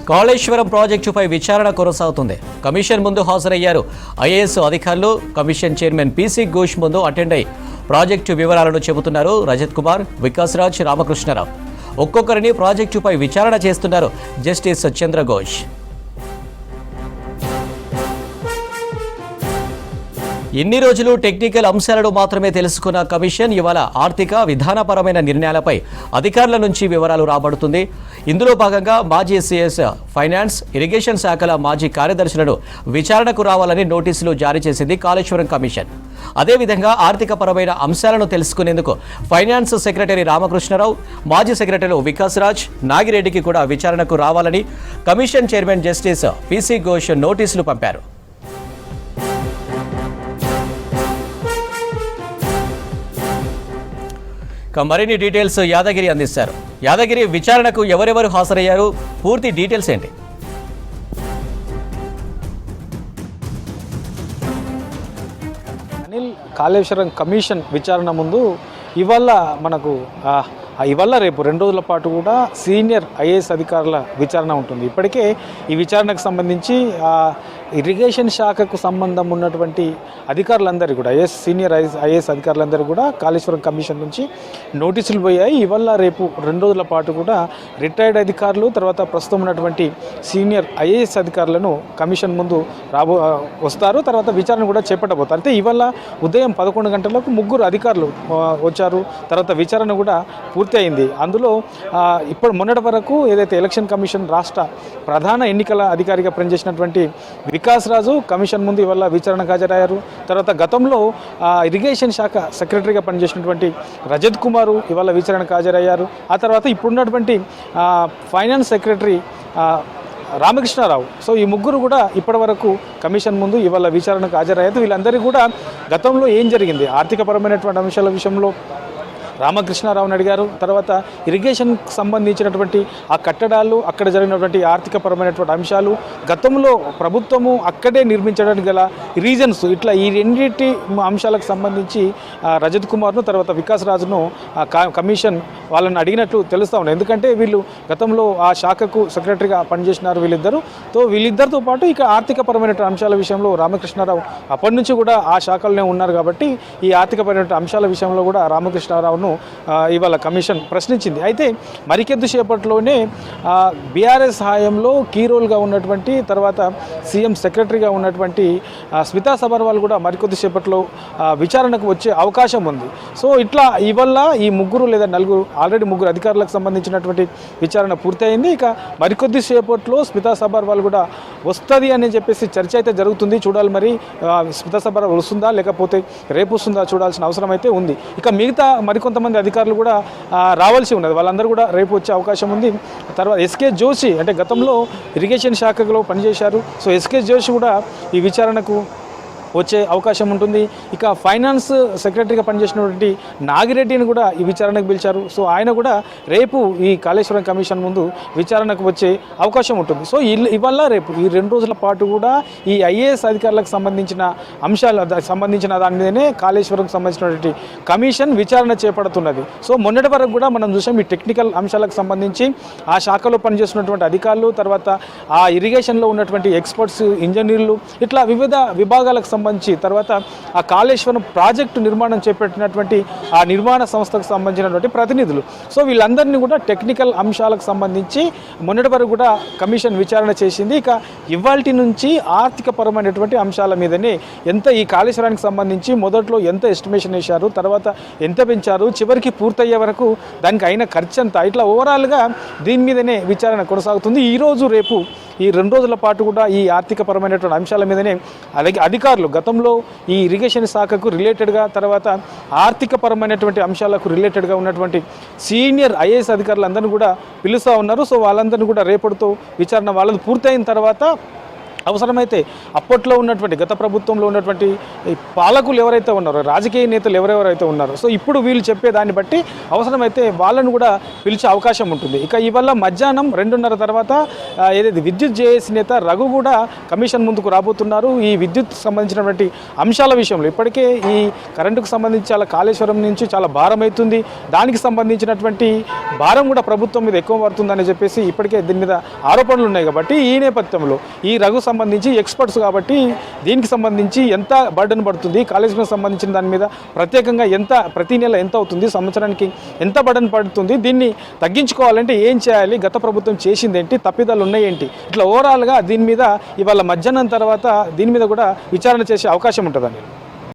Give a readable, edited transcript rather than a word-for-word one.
కాళేశ్వరం ప్రాజెక్టుపై విచారణ కొనసాగుతుంది. కమిషన్ ముందు హాజరయ్యారు ఐఏఎస్ అధికారులు. కమిషన్ చైర్మన్ పీసీ ఘోష్ ముందు అటెండ్ అయి ప్రాజెక్టు వివరాలను చెబుతున్నారు రజత్ కుమార్, వికాస్ రాజ్, రామకృష్ణరావు. ఒక్కొక్కరిని ప్రాజెక్టుపై విచారణ చేస్తున్నారు జస్టిస్ చంద్ర ఘోష్. ఇన్ని రోజులు టెక్నికల్ అంశాలను మాత్రమే తెలుసుకున్న కమిషన్ ఇవాళ ఆర్థిక విధానపరమైన నిర్ణయాలపై అధికారుల నుంచి వివరాలు రాబడుతుంది. ఇందులో భాగంగా మాజీ సీఎస్, ఫైనాన్స్, ఇరిగేషన్ శాఖల మాజీ కార్యదర్శులను విచారణకు రావాలని నోటీసులు జారీ చేసింది కాళేశ్వరం కమిషన్. అదేవిధంగా ఆర్థికపరమైన అంశాలను తెలుసుకునేందుకు ఫైనాన్స్ సెక్రటరీ రామకృష్ణరావు, మాజీ సెక్రటరీ వికాస్ రాజ్, నాగిరెడ్డికి కూడా విచారణకు రావాలని commission chairman justice PC Ghosh నోటీసులు పంపారు. మరిన్ని డీటెయిల్స్ యాదగిరి అందిస్తారు. యాదగిరి, విచారణకు ఎవరెవరు హాజరయ్యారు, పూర్తి డీటెయిల్స్ ఏంటి? అనిల్, కాళేశ్వరం కమిషన్ విచారణ ముందు ఇవాళ రేపు 2 రోజుల పాటు కూడా సీనియర్ ఐఏఎస్ అధికారుల విచారణ ఉంటుంది. ఇప్పటికే ఈ విచారణకు సంబంధించి ఇరిగేషన్ శాఖకు సంబంధం ఉన్నటువంటి అధికారులందరూ కూడా సీనియర్ ఐఏఎస్ అధికారులందరూ కూడా కాళేశ్వరం కమిషన్ నుంచి నోటీసులు పోయాయి. ఇవాళ రేపు 2 రోజుల పాటు కూడా రిటైర్డ్ అధికారులు, తర్వాత ప్రస్తుతం ఉన్నటువంటి సీనియర్ ఐఏఎస్ అధికారులను కమిషన్ ముందు వస్తారు. తర్వాత విచారణ కూడా చేపట్టబోతారు. అయితే ఇవాళ ఉదయం 11 గంటలకు 3 అధికారులు వచ్చారు. తర్వాత విచారణ కూడా పూర్తి అయింది. అందులో ఇప్పుడు మొన్నటి వరకు ఏదైతే ఎలక్షన్ కమిషన్ రాష్ట్ర ప్రధాన ఎన్నికల అధికారిగా పనిచేసినటువంటి వికాస్ రాజు కమిషన్ ముందు ఇవాళ విచారణకు హాజరయ్యారు. తర్వాత గతంలో ఇరిగేషన్ శాఖ సెక్రటరీగా పనిచేసినటువంటి రజత్ కుమారు ఇవాళ విచారణకు హాజరయ్యారు. ఆ తర్వాత ఇప్పుడున్నటువంటి ఫైనాన్స్ సెక్రటరీ రామకృష్ణరావు. సో ఈ 3 కూడా ఇప్పటి వరకు కమిషన్ ముందు ఇవాళ విచారణకు హాజరయ్యారు. వీళ్ళందరికీ కూడా గతంలో ఏం జరిగింది, ఆర్థికపరమైనటువంటి అంశాల విషయంలో రామకృష్ణారావుని అడిగారు. తర్వాత ఇరిగేషన్కి సంబంధించినటువంటి ఆ కట్టడాలు, అక్కడ జరిగినటువంటి ఆర్థికపరమైనటువంటి అంశాలు, గతంలో ప్రభుత్వము అక్కడే నిర్మించడానికి గల రీజన్స్, ఇట్లా ఈ రెండింటి అంశాలకు సంబంధించి రజత్ కుమార్ను తర్వాత వికాస్ రాజును కమిషన్ వాళ్ళని అడిగినట్లు తెలుస్తూ ఉన్నాయి. ఎందుకంటే వీళ్ళు గతంలో ఆ శాఖకు సెక్రటరీగా పనిచేసినారు వీళ్ళిద్దరూ. వీళ్ళిద్దరితో పాటు ఇక ఆర్థికపరమైనటువంటి అంశాల విషయంలో రామకృష్ణారావు అప్పటి నుంచి కూడా ఆ శాఖలోనే ఉన్నారు. కాబట్టి ఈ ఆర్థికపరమైన అంశాల విషయంలో కూడా రామకృష్ణారావును ఇవాళ కమిషన్ ప్రశ్నించింది. అయితే మరికొద్దిసేపట్లోనే బీఆర్ఎస్ హాయంలో కీ రోల్గా ఉన్నటువంటి, తర్వాత సీఎం సెక్రటరీగా ఉన్నటువంటి స్మితా సబర్వాల్ కూడా మరికొద్దిసేపట్లో విచారణకు వచ్చే అవకాశం ఉంది. సో ఇట్లా ఇవాళ ఈ 3 లేదా 4 ఆల్రెడీ 3 అధికారులకు సంబంధించినటువంటి విచారణ పూర్తయింది. ఇక మరికొద్దిసేపట్లో స్మితా సబర్వాల్ కూడా వస్తుంది అని చెప్పేసి చర్చ అయితే జరుగుతుంది. చూడాలి మరి స్మితా సబర్వాల్ వస్తుందా లేకపోతే రేపు వస్తుందా చూడాల్సిన అవసరం అయితే ఉంది. ఇక మిగతా మరికొంతమంది అధికారులు కూడా రావాల్సి ఉన్నది. వాళ్ళందరూ కూడా రేపు వచ్చే అవకాశం ఉంది. తర్వాత ఎస్కే జోషి, అంటే గతంలో ఇరిగేషన్ శాఖలో పనిచేశారు. సో ఎస్కే జోషి కూడా ఈ విచారణకు వచ్చే అవకాశం ఉంటుంది. ఇక ఫైనాన్స్ సెక్రటరీగా పనిచేసినటువంటి నాగిరెడ్డిని కూడా ఈ విచారణకు పిలిచారు. సో ఆయన కూడా రేపు ఈ కాళేశ్వరం కమిషన్ ముందు విచారణకు వచ్చే అవకాశం ఉంటుంది. సో ఇవాళ రేపు ఈ 2 రోజుల పాటు కూడా ఈ ఐఏఎస్ అధికారులకు సంబంధించిన సంబంధించిన దాని మీదనే కాళేశ్వరంకు సంబంధించినటువంటి కమిషన్ విచారణ చేపడుతున్నది. సో మొన్నటి వరకు కూడా మనం చూసాం, ఈ టెక్నికల్ అంశాలకు సంబంధించి ఆ శాఖలో పనిచేస్తున్నటువంటి అధికారులు, తర్వాత ఆ ఇరిగేషన్లో ఉన్నటువంటి ఎక్స్పర్ట్స్, ఇంజనీర్లు, ఇట్లా వివిధ విభాగాలకు సంబంధించి, తర్వాత ఆ కాళేశ్వరం ప్రాజెక్టు నిర్మాణం చేపట్టినటువంటి ఆ నిర్మాణ సంస్థకు సంబంధించినటువంటి ప్రతినిధులు. సో వీళ్ళందరినీ కూడా టెక్నికల్ అంశాలకు సంబంధించి మొన్నటి వరకు కూడా కమిషన్ విచారణ చేసింది. ఇక ఇవాల్టి నుంచి ఆర్థికపరమైనటువంటి అంశాల మీదనే ఈ కాళేశ్వరానికి సంబంధించి మొదట్లో ఎంత ఎస్టిమేషన్ వేశారు, తర్వాత ఎంత పెంచారు, చివరికి పూర్తయ్యే వరకు దానికి అయిన ఖర్చు అంతా, ఇట్లా ఓవరాల్గా దీని మీదనే విచారణ కొనసాగుతుంది. ఈరోజు రేపు ఈ 2 రోజుల పాటు కూడా ఈ ఆర్థికపరమైనటువంటి అంశాల మీదనే అలాగే అధికారులు గతంలో ఈ ఇరిగేషన్ శాఖకు రిలేటెడ్గా, తర్వాత ఆర్థికపరమైనటువంటి అంశాలకు రిలేటెడ్గా ఉన్నటువంటి సీనియర్ ఐఏఎస్ అధికారులందరినీ కూడా పిలుస్తూ ఉన్నారు. సో వాళ్ళందరినీ కూడా రేపటితో విచారణ వాళ్ళది పూర్తయిన తర్వాత అవసరమైతే అప్పట్లో ఉన్నటువంటి గత ప్రభుత్వంలో ఉన్నటువంటి ఈ పాలకులు ఎవరైతే ఉన్నారో, రాజకీయ నేతలు ఎవరెవరైతే ఉన్నారో, సో ఇప్పుడు వీళ్ళు చెప్పే దాన్ని బట్టి అవసరమైతే వాళ్ళను కూడా పిలిచే అవకాశం ఉంటుంది. ఇక ఇవాళ మధ్యాహ్నం 2:30 తర్వాత ఏదైతే విద్యుత్ జేఏసీ నేత రఘు కూడా కమిషన్ ముందుకు రాబోతున్నారు. ఈ విద్యుత్ సంబంధించినటువంటి అంశాల విషయంలో ఇప్పటికే ఈ కరెంటుకు సంబంధించి చాలా కాళేశ్వరం నుంచి చాలా భారం అవుతుంది, దానికి సంబంధించినటువంటి భారం కూడా ప్రభుత్వం మీద ఎక్కువ పడుతుందని చెప్పేసి ఇప్పటికే దీని మీద ఆరోపణలు ఉన్నాయి. కాబట్టి ఈ నేపథ్యంలో ఈ రఘు సంబంధించి ఎక్స్పర్ట్స్ కాబట్టి దీనికి సంబంధించి ఎంత బర్డన్ పడుతుంది, కాలేజీకి సంబంధించిన దాని మీద ప్రత్యేకంగా ఎంత ప్రతి నెల ఎంత అవుతుంది, సంవత్సరానికి ఎంత బర్డన్ పడుతుంది, దీన్ని తగ్గించుకోవాలంటే ఏం చేయాలి, గత ప్రభుత్వం చేసిందేంటి, తప్పిదాలు ఉన్నాయేంటి, ఇట్లా ఓవరాల్గా దీని మీద ఇవాళ మధ్యాహ్నం తర్వాత దీని మీద కూడా విచారణ చేసే అవకాశం ఉంటుందండి.